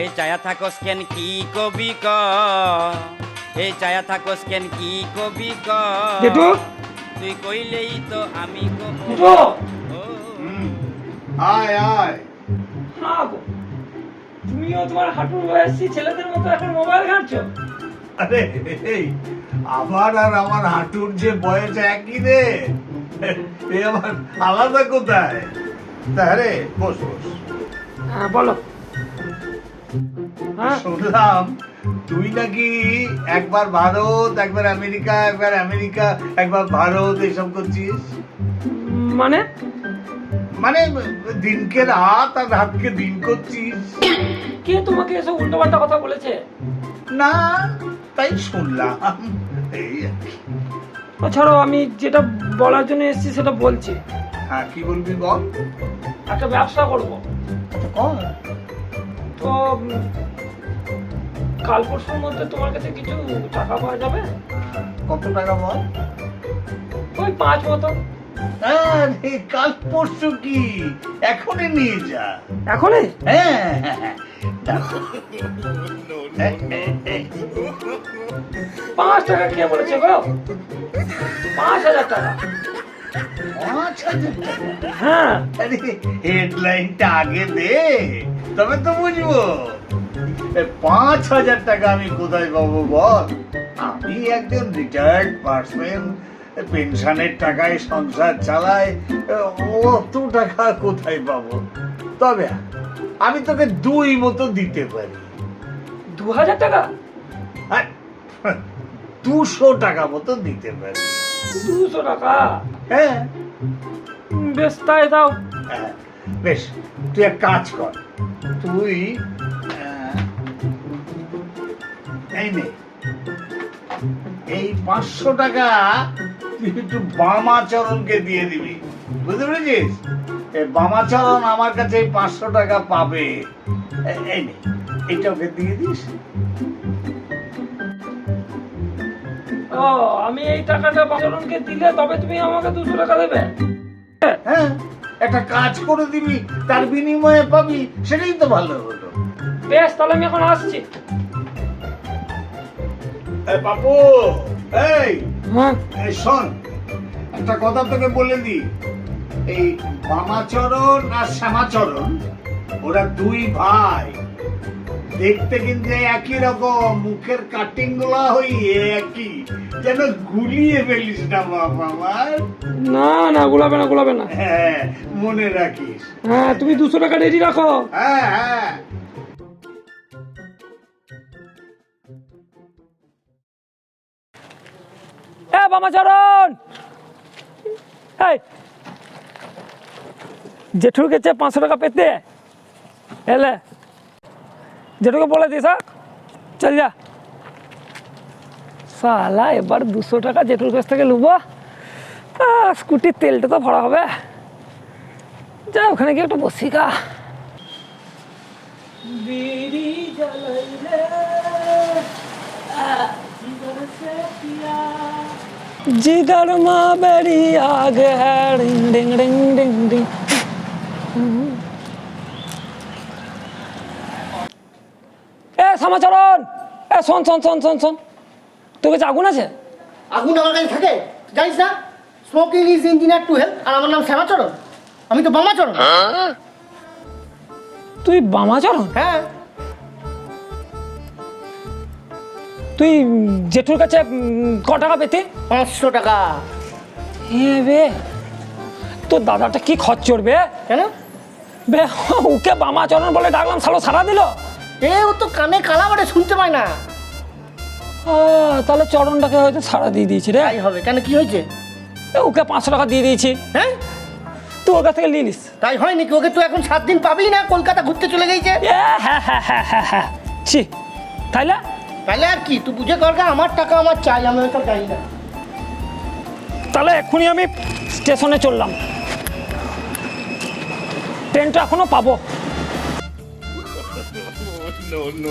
এই চায়া থাকস কেন কি কবি ক, এই চায়া থাকস কেন কি কবি ক, জেঠু তুই কইলেই তো আমি কব। জেঠু আয় আয়। না গো, তুমিও তোমার হাঁটুর বয়সী ছেলেদের মতো এখন মোবাইল ঘাঁটছো? আরে এই আমার আর আমার হাঁটুর যে বয়স একই রে, এ আমার আলাদা কোথায়? তা রে বস বস। হ্যাঁ বলো। হ্যাঁ শুনলাম তুই নাকি একবার ভারত, একবার আমেরিকা, একবার আমেরিকা, একবার ভারত এইসব করছিস। মানে মানে দিনকে রাত আর রাতকে দিন করছিস। কে তোমাকে এসব উল্টোপাল্টা কথা বলেছে? না তাই শুনলাম এই আর কি। ছাড়ো, আমি যেটা বলার জন্য এসেছি সেটা বলছি। হ্যাঁ কি বলবি বল। একটা ব্যবসা করব, কর। তো কাল পরশুর মধ্যে তোমার কাছে কিছু টাকা পাওয়া যাবে? কত টাকা বল। ওই 5 মতো। আরে কাল পরশু কি, এখনই নিয়ে যা। এখনই? হ্যাঁ হ্যাঁ, হ্যাঁ। দেখো। 5 টাকা কে বলেছে গো? 5,000 টাকা। 5,000 টাকা? হ্যাঁ আরে হেডলাইনটা আগে দে, তবে তো বুঝবো। 5,000 টাকা আমি কোথায় পাবো বল? আমি একজন রিটায়ার্ড পার্সন, পেনশনের টাকায় সংসার চালাই, অত টাকা কোথায় পাবো? তবে আমি তোকে 2 মতো দিতে পারি। 2,000 টাকা? আর 200 টাকা মতো দিতে পারি। 200 টাকা? হ্যাঁ বেশ তাই দাও। হ্যাঁ, বেশ তুই এক কাজ কর, তুই এই নে, এই 500 টাকা তুই একটু বামাচরণকে দিয়ে দিবি, বুঝতে পেরেছিস? এই বামাচরণ আমার কাছে এই 500 টাকা পাবে। এই নে, এইটা ওকে দিয়ে দিস। ও, আমি এই টাকাটা বাচরণকে দিলে তবে তুমি আমাকে 200 টাকা দেবে? হ্যাঁ, একটা কাজ করে দিবি, তার বিনিময়ে পাবি, সেটাই তো ভালো হলো। বেশ, তাহলে আমি এখন আসছি। বাপু, এই হ্যাঁ এই শোন, একটা কথা তোকে বলে দি, এই বামাচরণ আর শ্যামাচরণ ওরা 2 ভাই, দেখতে কিন্তু একই রকম, মুখের কাটিং গুলা হই একই, যেন গুলিয়ে ফেলিস না বাবা আমার। না না, গোলাবে না, গোলাবে না। হ্যাঁ মনে রাখিস। হ্যাঁ, তুমি 200 টাকা রেডি রাখো। হ্যাঁ হ্যাঁ। বামাচরণ, এই জেঠুর কাছে 500 টাকা পেতে এলে, জেঠুকে বলে দিস, চল যা। সালা এবার 200 টাকা জেঠুর কাছ থেকে লুবো, স্কুটির তেলটা তো ভরা হবে। যা ওখানে গিয়ে একটু বসি গা। বিড়ি জ্বালাইলে जिगर में बेरी आग है, डिंग डिंग डिंग डिंग डिंग। এ সমাচরণ, এ শোন শোন শোন শোন শোন, তোর কাছে আগুন আছে? আগুন আমার কাছে থাকে জানিস না? Smoking is engineer to help. আর আমার নাম শ্যামাচরণ, আমি তো বামাচরণ। তুই বামাচরণ? হ্যাঁ। তুই জেঠুর কাছে ক টাকা পেতি? 500 টাকা। হ্যাঁ বে, তোর দাদাটা কি খচ্চর বে। কেন? বে ওকে বামাচরণ বলে ডাকলাম, শালো সারা দিল। ও তো কানে কালা বটে, শুনতে পায় না। তাহলে চরণটাকে হয়তো সারা দিয়ে দিয়েছি রে। তাই হবে কেন, কি হয়েছে? ওকে 500 টাকা দিয়ে দিয়েছি, হ্যাঁ তুই ওর কাছ থেকে নিয়ে নিস। তাই হয় নাকি? ওকে তো এখন 7 দিন পাবি না, কলকাতা ঘুরতে চলে গেছে। হ্যাঁ হ্যাঁ হ্যাঁ হ্যাঁ হ্যাঁ, ছি তাইলে তাহলে আর কি, তুই বুঝে কর, আমার টাকা আমার চাই, আমি ওটা চাই না। তাহলে এক্ষুনি আমি স্টেশনে চললাম, ট্রেনটা এখনো পাবো। No.